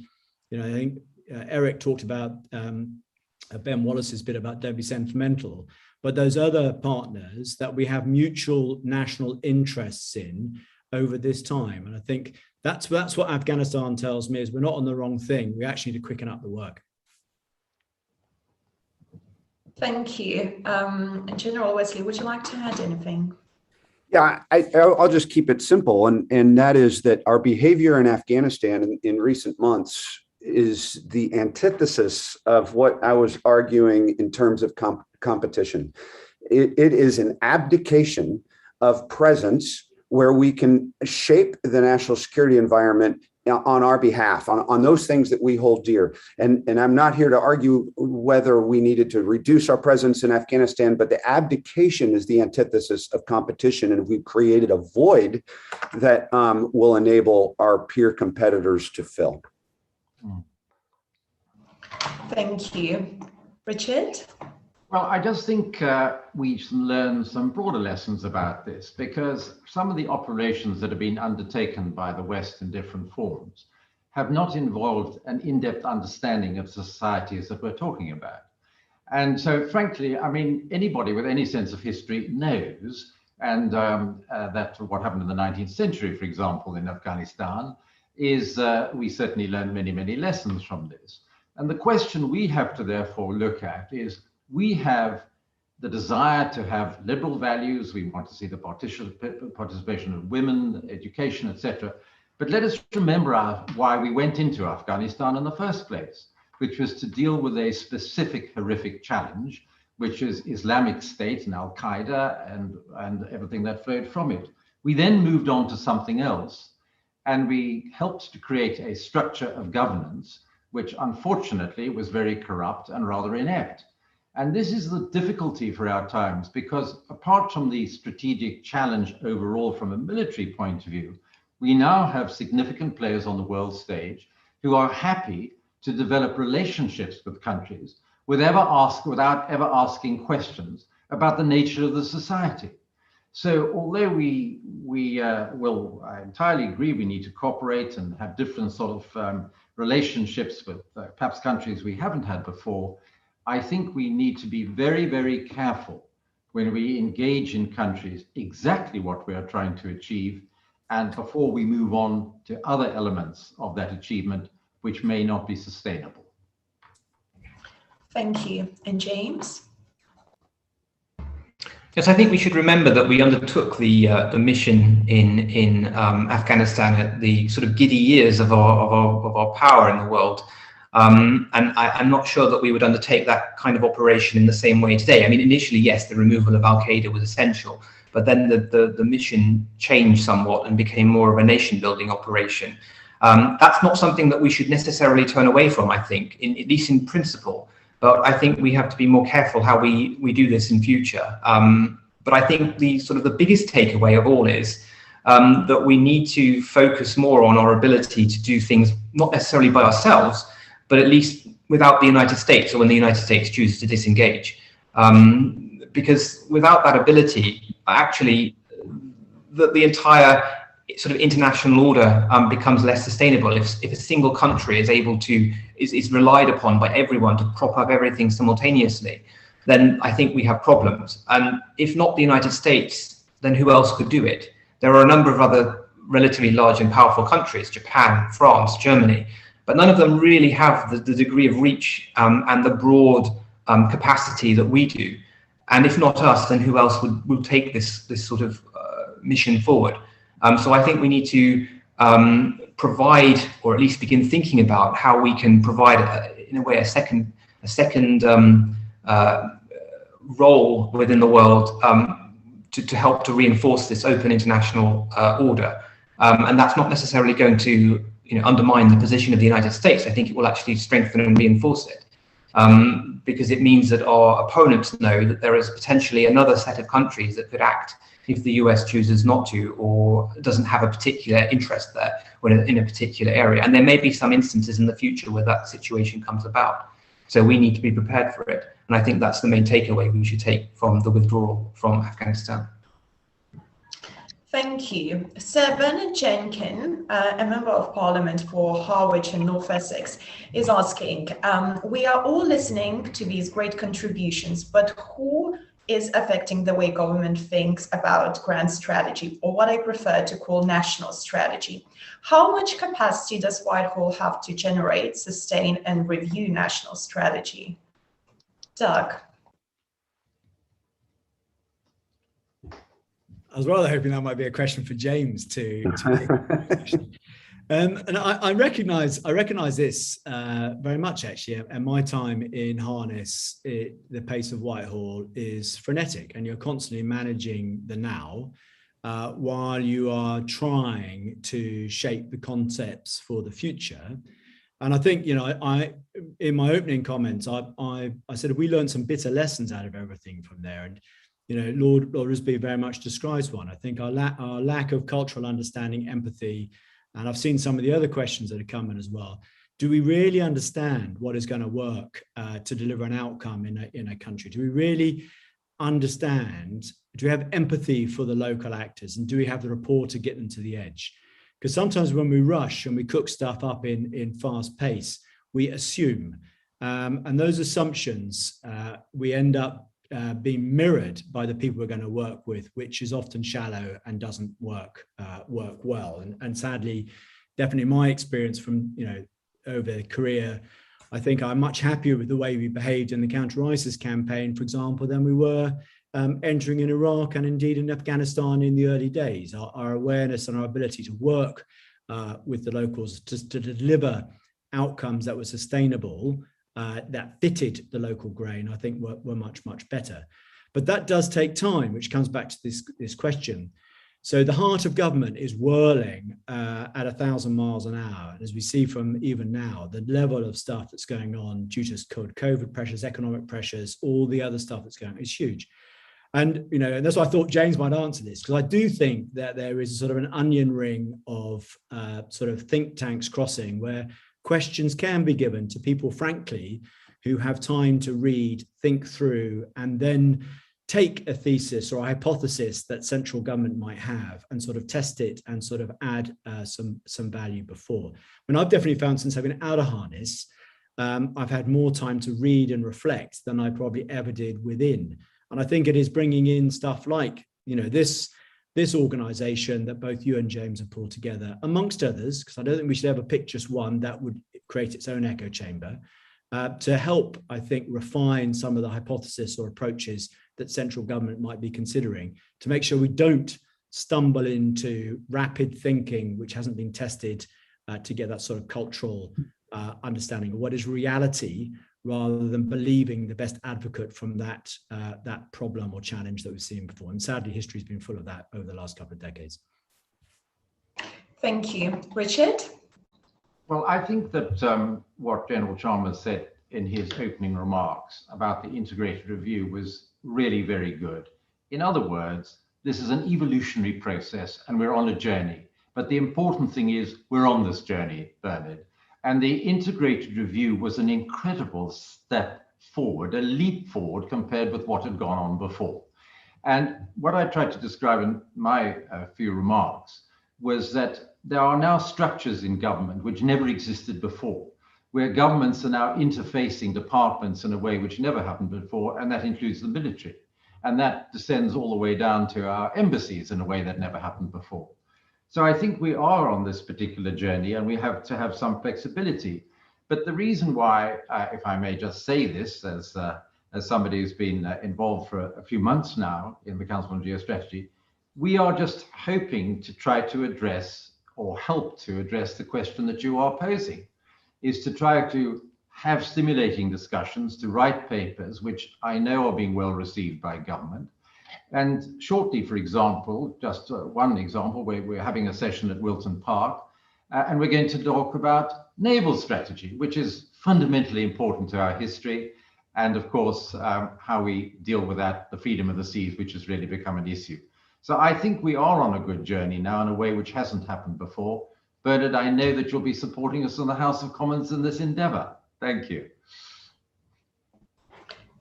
B: I think Eric talked about Ben Wallace's bit about don't be sentimental, but those other partners that we have mutual national interests in over this time. And I think that's what Afghanistan tells me, is we're not on the wrong thing. We actually need to quicken up the work.
A: Thank you. General Wesley, would you like to add anything?
C: Yeah, I'll just keep it simple. And that is that our behavior in Afghanistan in recent months is the antithesis of what I was arguing in terms of competition. It is an abdication of presence where we can shape the national security environment on our behalf, on those things that we hold dear. And I'm not here to argue whether we needed to reduce our presence in Afghanistan, but the abdication is the antithesis of competition. And we've created a void that will enable our peer competitors to fill.
A: Thank you. Richard?
D: Well, I just think we should learn some broader lessons about this, because some of the operations that have been undertaken by the West in different forms have not involved an in-depth understanding of societies that we're talking about. And so, frankly, I mean, anybody with any sense of history knows, and that what happened in the 19th century, for example, in Afghanistan, is we certainly learned many, many lessons from this. And the question we have to therefore look at is, we have the desire to have liberal values. We want to see the participation of women, education, etc. But let us remember why we went into Afghanistan in the first place, which was to deal with a specific horrific challenge, which is Islamic State and Al-Qaeda and everything that flowed from it. We then moved on to something else, and we helped to create a structure of governance, which unfortunately was very corrupt and rather inept. And this is the difficulty for our times, because apart from the strategic challenge overall from a military point of view, we now have significant players on the world stage who are happy to develop relationships with countries without ever asking questions about the nature of the society. So although we will, I entirely agree, we need to cooperate and have different sort of relationships with perhaps countries we haven't had before, I think we need to be very, very careful when we engage in countries exactly what we are trying to achieve, and before we move on to other elements of that achievement which may not be sustainable.
A: Thank you. And James?
E: Yes, I think we should remember that we undertook the mission in Afghanistan at the sort of giddy years of our power in the world. And I'm not sure that we would undertake that kind of operation in the same way today. I mean, initially, yes, the removal of Al-Qaeda was essential, but then the mission changed somewhat and became more of a nation-building operation. That's not something that we should necessarily turn away from, I think, at least in principle. But I think we have to be more careful how we do this in future. But I think the biggest takeaway of all is that we need to focus more on our ability to do things, not necessarily by ourselves, but at least without the United States, or when the United States chooses to disengage. Because without that ability, actually, the entire sort of international order becomes less sustainable. If a single country is relied upon by everyone to prop up everything simultaneously, then I think we have problems. And if not the United States, then who else could do it? There are a number of other relatively large and powerful countries, Japan, France, Germany, but none of them really have the degree of reach and the broad capacity that we do. And if not us, then who else will take this sort of mission forward? So I think we need to provide, or at least begin thinking about how we can provide, in a way, a second role within the world to help to reinforce this open international order. And that's not necessarily going to undermine the position of the United States. I think it will actually strengthen and reinforce it, because it means that our opponents know that there is potentially another set of countries that could act if the US chooses not to, or doesn't have a particular interest there in a particular area. And there may be some instances in the future where that situation comes about. So we need to be prepared for it. And I think that's the main takeaway we should take from the withdrawal from Afghanistan.
A: Thank you. Sir Bernard Jenkin, a member of Parliament for Harwich and North Essex, is asking, we are all listening to these great contributions, but who is affecting the way government thinks about grand strategy, or what I prefer to call national strategy? How much capacity does Whitehall have to generate, sustain, and review national strategy? Doug.
B: I was rather hoping that might be a question for James to and I recognize this very much, actually. At my time in harness, the pace of Whitehall is frenetic, and you're constantly managing the now while you are trying to shape the concepts for the future. And I think, I in my opening comments, I said we learned some bitter lessons out of everything from there. And, Lord Risby very much describes one. I think our lack of cultural understanding, empathy, and I've seen some of the other questions that are coming as well. Do we really understand what is going to work to deliver an outcome in a country? Do we really understand? Do we have empathy for the local actors? And do we have the rapport to get them to the edge? Because sometimes when we rush and we cook stuff up in fast pace, we assume. And those assumptions, we end up being mirrored by the people we're going to work with, which is often shallow and doesn't work well. And sadly, definitely my experience from, over a career, I think I'm much happier with the way we behaved in the counter-ISIS campaign, for example, than we were entering in Iraq and indeed in Afghanistan in the early days. Our awareness and our ability to work with the locals to deliver outcomes that were sustainable, that fitted the local grain, I think were much, much better. But that does take time, which comes back to this question. So the heart of government is whirling at 1,000 miles an hour. And as we see from even now, the level of stuff that's going on due to COVID pressures, economic pressures, all the other stuff that's going on is huge. And, and that's why I thought James might answer this, because I do think that there is sort of an onion ring of sort of think tanks crossing where questions can be given to people, frankly, who have time to read, think through, and then take a thesis or a hypothesis that central government might have and sort of test it and sort of add some value before. I mean, I've definitely found since I've been out of harness, I've had more time to read and reflect than I probably ever did within. And I think it is bringing in stuff like, this organization that both you and James have pulled together, amongst others, because I don't think we should ever pick just one that would create its own echo chamber, to help, I think, refine some of the hypotheses or approaches that central government might be considering to make sure we don't stumble into rapid thinking, which hasn't been tested to get that sort of cultural understanding of what is reality, rather than believing the best advocate from that problem or challenge that we've seen before. And sadly, history's been full of that over the last couple of decades.
A: Thank you. Richard?
D: Well, I think that what General Chalmers said in his opening remarks about the integrated review was really very good. In other words, this is an evolutionary process and we're on a journey. But the important thing is we're on this journey, Bernard. And the integrated review was an incredible step forward, a leap forward compared with what had gone on before. And what I tried to describe in my few remarks was that there are now structures in government which never existed before, where governments are now interfacing departments in a way which never happened before, and that includes the military. And that descends all the way down to our embassies in a way that never happened before. So I think we are on this particular journey and we have to have some flexibility. But the reason why, if I may just say this, as somebody who's been involved for a few months now in the Council on Geostrategy, we are just hoping to try to address or help to address the question that you are posing, is to try to have stimulating discussions, to write papers, which I know are being well received by government. And shortly, for example, just one example, where we're having a session at Wilton Park, and we're going to talk about naval strategy, which is fundamentally important to our history. And of course, how we deal with that, the freedom of the seas, which has really become an issue. So I think we are on a good journey now in a way which hasn't happened before. Bernard, I know that you'll be supporting us in the House of Commons in this endeavour. Thank you.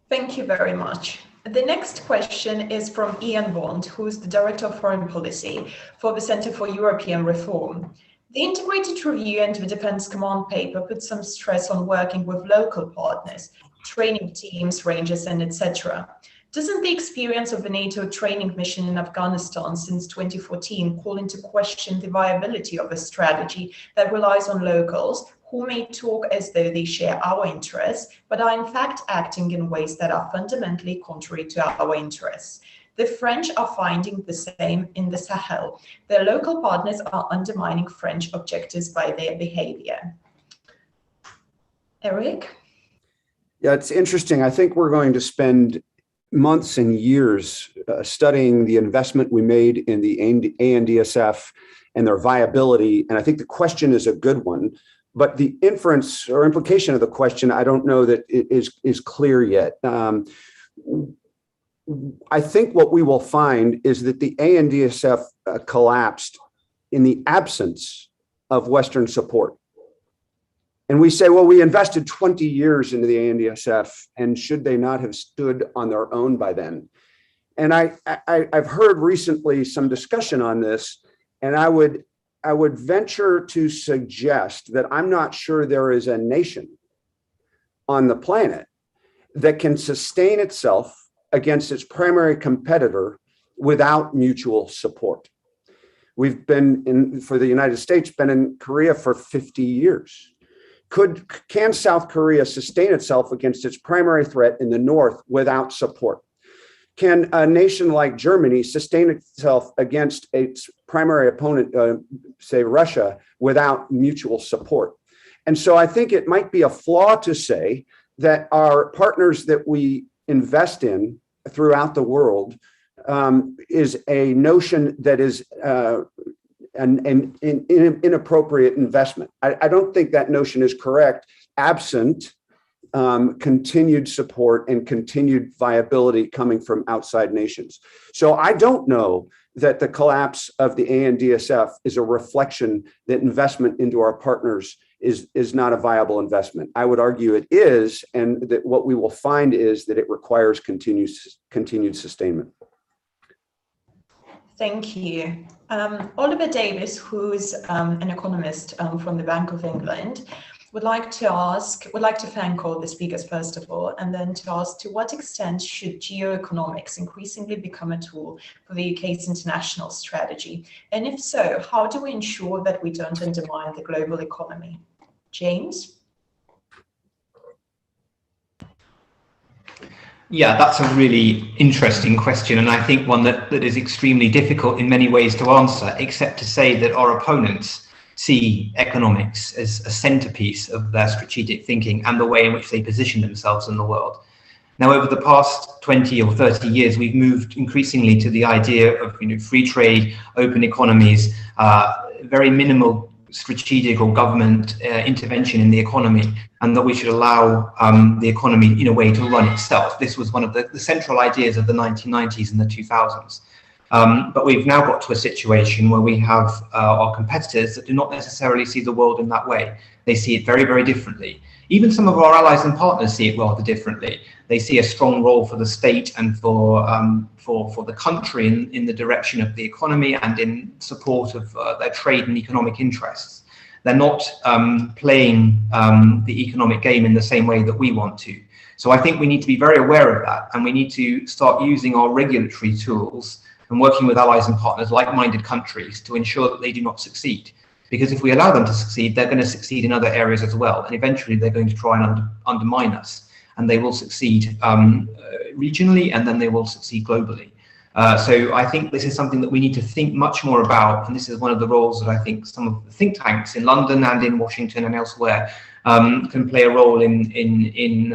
A: Thank you very much. The next question is from Ian Bond, who's the Director of Foreign Policy for the Centre for European Reform. The integrated review and the Defence Command paper put some stress on working with local partners, training teams, rangers, and etc. Doesn't the experience of the NATO training mission in Afghanistan since 2014 call into question the viability of a strategy that relies on locals who may talk as though they share our interests, but are in fact acting in ways that are fundamentally contrary to our interests? The French are finding the same in the Sahel. Their local partners are undermining French objectives by their behavior. Eric?
C: Yeah, it's interesting. I think we're going to spend months and years studying the investment we made in the ANDSF and their viability. And I think the question is a good one, but the inference or implication of the question, I don't know that it is clear yet. I think what we will find is that the ANDSF collapsed in the absence of Western support. And we say, well, we invested 20 years into the ANDSF, and should they not have stood on their own by then? And I've heard recently some discussion on this, and I would venture to suggest that I'm not sure there is a nation on the planet that can sustain itself against its primary competitor without mutual support. We've been for the United States, been in Korea for 50 years. Can South Korea sustain itself against its primary threat in the north without support? Can a nation like Germany sustain itself against its primary opponent, say Russia, without mutual support? And so I think it might be a flaw to say that our partners that we invest in throughout the world is a notion that is an inappropriate investment. I don't think that notion is correct, absent continued support and continued viability coming from outside nations. So I don't know that the collapse of the ANDSF is a reflection that investment into our partners is not a viable investment. I would argue it is, and that what we will find is that it requires continued sustainment.
A: Thank you. Oliver Davis, who's an economist from the Bank of England, would like to thank all the speakers first of all, and then to ask, to what extent should geoeconomics increasingly become a tool for the UK's international strategy? And if so, how do we ensure that we don't undermine the global economy? James?
E: Yeah, that's a really interesting question, and I think one that is extremely difficult in many ways to answer, except to say that our opponents see economics as a centerpiece of their strategic thinking and the way in which they position themselves in the world. Now, over the past 20 or 30 years, we've moved increasingly to the idea of free trade, open economies, very minimal strategic or government intervention in the economy, and that we should allow the economy in a way to run itself. This was one of the central ideas of the 1990s and the 2000s. But we've now got to a situation where we have our competitors that do not necessarily see the world in that way. They see it very, very differently. Even some of our allies and partners see it rather differently. They see a strong role for the state and for the country in the direction of the economy and in support of their trade and economic interests. They're not playing the economic game in the same way that we want to. So I think we need to be very aware of that, and we need to start using our regulatory tools and working with allies and partners, like-minded countries, to ensure that they do not succeed. Because if we allow them to succeed, they're going to succeed in other areas as well. And eventually they're going to try and undermine us. And they will succeed regionally, and then they will succeed globally. So I think this is something that we need to think much more about. And this is one of the roles that I think some of the think tanks in London and in Washington and elsewhere can play a role in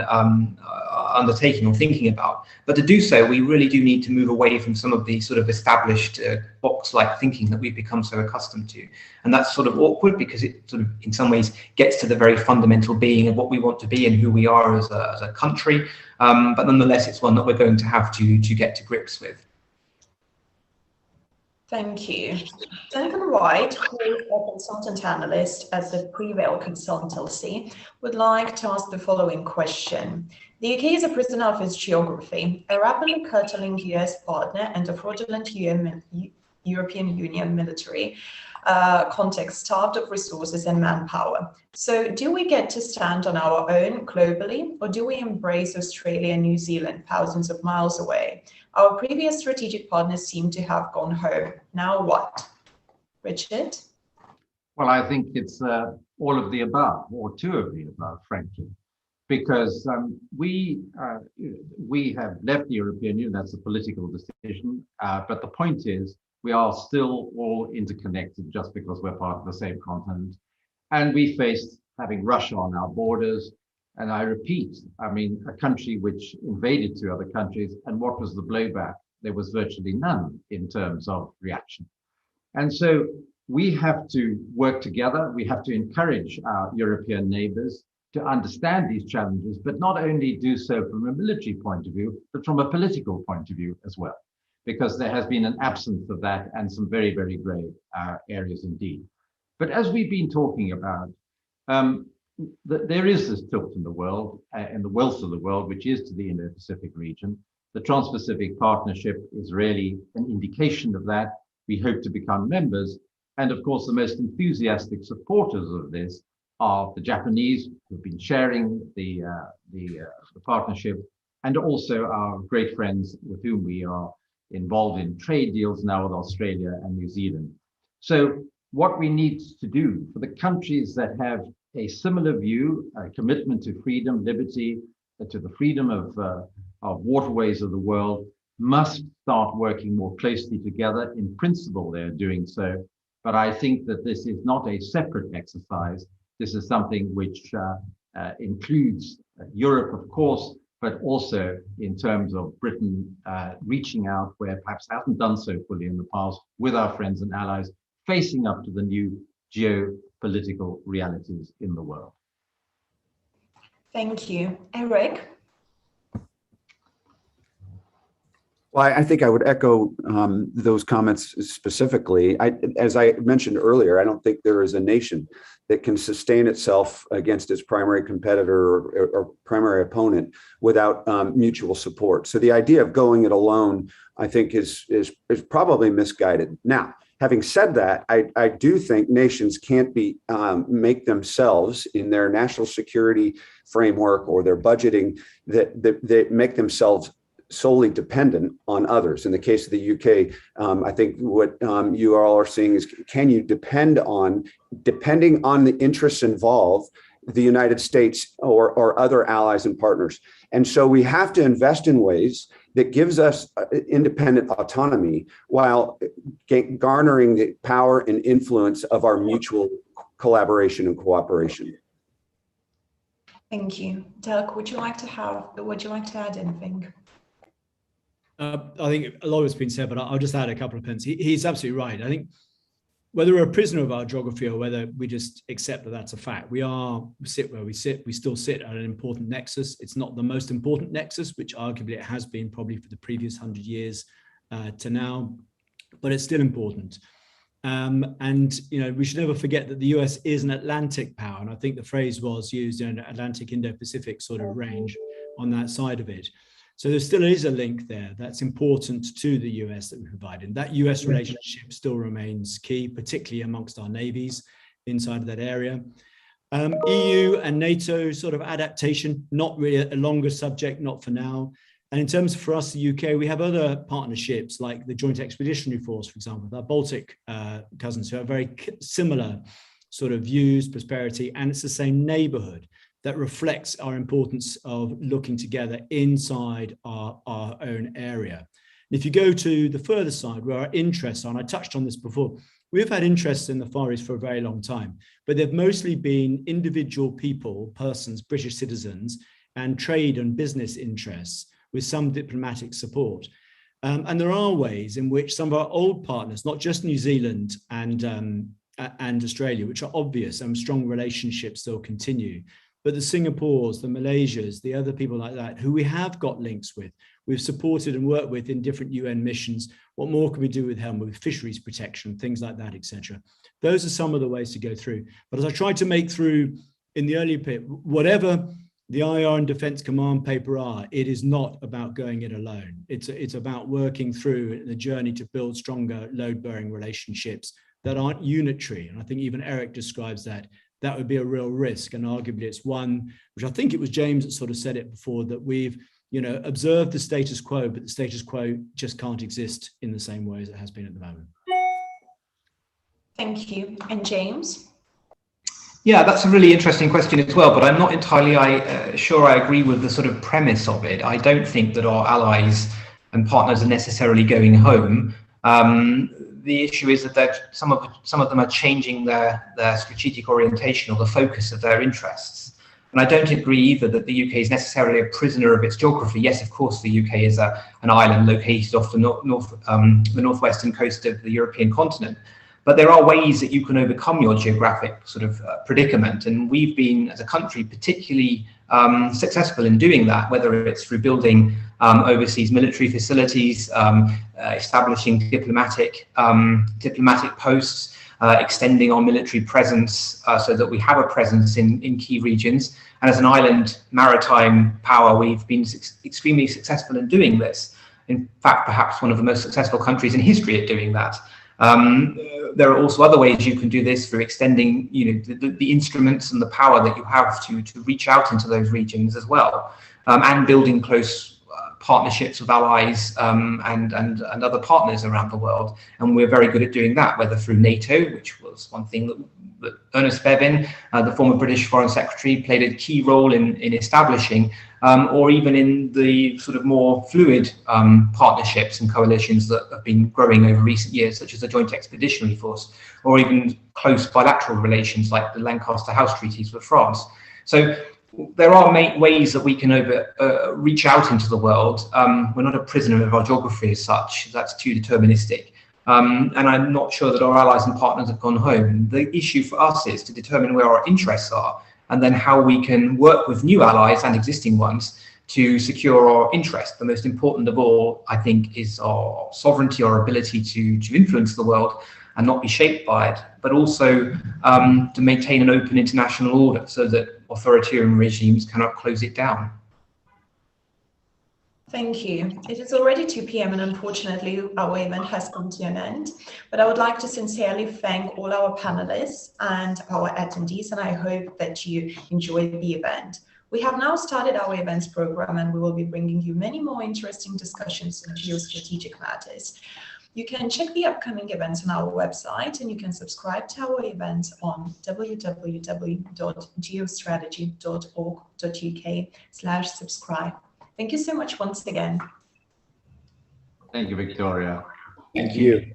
E: undertaking or thinking about. But to do so, we really do need to move away from some of the sort of established box-like thinking that we've become so accustomed to. And that's sort of awkward because it sort of, in some ways, gets to the very fundamental being of what we want to be and who we are as a country. But nonetheless, it's one that we're going to have to get to grips with.
A: Thank you. Duncan White, who is a consultant analyst at the Prevail Consultancy, would like to ask the following question. The UK is a prisoner of its geography, a rapidly curtailing US partner and a fraudulent European Union military context starved of resources and manpower. So do we get to stand on our own globally, or do we embrace Australia and New Zealand thousands of miles away? Our previous strategic partners seem to have gone home. Now what? Richard?
D: Well, I think it's all of the above, or two of the above, frankly, because we have left the European Union. That's a political decision. But the point is, we are still all interconnected just because we're part of the same continent. And we faced having Russia on our borders, And I repeat, I mean, a country which invaded two other countries, and what was the blowback? There was virtually none in terms of reaction. And so we have to work together. We have to encourage our European neighbors to understand these challenges, but not only do so from a military point of view, but from a political point of view as well, because there has been an absence of that and some very, very grave areas indeed. But as we've been talking about, there is this tilt in the world, in the wealth of the world, which is to the Indo-Pacific region. The Trans-Pacific Partnership is really an indication of that. We hope to become members. And of course, the most enthusiastic supporters of this are the Japanese, who've been sharing the partnership, and also our great friends with whom we are involved in trade deals now with Australia and New Zealand. So what we need to do for the countries that have a similar view, a commitment to freedom, liberty, to the freedom of waterways of the world, must start working more closely together. In principle, they're doing so. But I think that this is not a separate exercise. This is something which includes Europe, of course, but also in terms of Britain reaching out where perhaps hasn't done so fully in the past with our friends and allies, facing up to the new geopolitical realities in the world.
A: Thank you. Eric?
C: Well, I think I would echo those comments specifically. As I mentioned earlier, I don't think there is a nation that can sustain itself against its primary competitor or primary opponent without mutual support. So the idea of going it alone, I think, is probably misguided. Now, having said that, I do think nations can't make themselves in their national security framework or their budgeting that make themselves solely dependent on others. In the case of the UK, I think what you all are seeing is, can you depending on the interests involved, the United States or other allies and partners. And so we have to invest in ways that gives us independent autonomy while garnering the power and influence of our mutual collaboration and cooperation.
A: Thank you. Doug, would you like to add anything?
B: I think a lot has been said, but I'll just add a couple of pence. He's absolutely right. I think whether we're a prisoner of our geography or whether we just accept that that's a fact, we sit where we sit. We still sit at an important nexus. It's not the most important nexus, which arguably it has been probably for the previous 100 years to now, but it's still important. And we should never forget that the US is an Atlantic power, and I think the phrase was used in an Atlantic Indo-Pacific sort of range on that side of it. So there still is a link there that's important to the US that we provide. And that US relationship still remains key, particularly amongst our navies inside of that area. EU and NATO sort of adaptation, not really a longer subject, not for now. And in terms of, for us, the UK, we have other partnerships like the Joint Expeditionary Force, for example, with our Baltic cousins who have very similar sort of views, prosperity, and it's the same neighborhood that reflects our importance of looking together inside our own area. And if you go to the further side where our interests are, and I touched on this before, we've had interests in the Far East for a very long time, but they've mostly been individual persons, British citizens, and trade and business interests with some diplomatic support. And there are ways in which some of our old partners, not just New Zealand and Australia, which are obvious and strong relationships still continue, but the Singapores, the Malaysias, the other people like that, who we have got links with, we've supported and worked with in different UN missions. What more can we do with them, with fisheries protection, things like that, etc. Those are some of the ways to go through. But as I tried to make through in the earlier bit, whatever the IR and Defence Command paper are, it is not about going it alone. It's about working through the journey to build stronger load-bearing relationships that aren't unitary. And I think even Eric describes that. That would be a real risk. And arguably it's one, which I think it was James that sort of said it before, that we've observed the status quo, but the status quo just can't exist in the same way as it has been at the moment.
A: Thank you. And James?
E: Yeah, that's a really interesting question as well, but I'm not entirely sure I agree with the sort of premise of it. I don't think that our allies and partners are necessarily going home. The issue is that some of them are changing their strategic orientation or the focus of their interests. And I don't agree either that the UK is necessarily a prisoner of its geography. Yes, of course, the UK is an island located off the northwestern coast of the European continent. But there are ways that you can overcome your geographic sort of predicament. And we've been, as a country, particularly successful in doing that, whether it's through building overseas military facilities, establishing diplomatic posts, extending our military presence so that we have a presence in key regions. And as an island maritime power, we've been extremely successful in doing this. In fact, perhaps one of the most successful countries in history at doing that. There are also other ways you can do this through extending, the instruments and the power that you have to reach out into those regions as well, and building close partnerships with allies and other partners around the world. And we're very good at doing that, whether through NATO, which was one thing that Ernest Bevin, the former British Foreign Secretary, played a key role in establishing, or even in the sort of more fluid partnerships and coalitions that have been growing over recent years, such as the Joint Expeditionary Force, or even close bilateral relations like the Lancaster House treaties with France. So there are ways that we can reach out into the world. We're not a prisoner of our geography as such. That's too deterministic. And I'm not sure that our allies and partners have gone home. The issue for us is to determine where our interests are, and then how we can work with new allies and existing ones to secure our interest. The most important of all, I think, is our sovereignty, our ability to influence the world and not be shaped by it, but also to maintain an open international order so that authoritarian regimes cannot close it down.
A: Thank you. It is already 2 p.m. and unfortunately our event has come to an end, but I would like to sincerely thank all our panelists and our attendees, and I hope that you enjoyed the event. We have now started our events program, and we will be bringing you many more interesting discussions on geostrategic matters. You can check the upcoming events on our website, and you can subscribe to our events on www.geostrategy.org.uk/subscribe. Thank you so much once again.
D: Thank you, Victoria.
C: Thank you.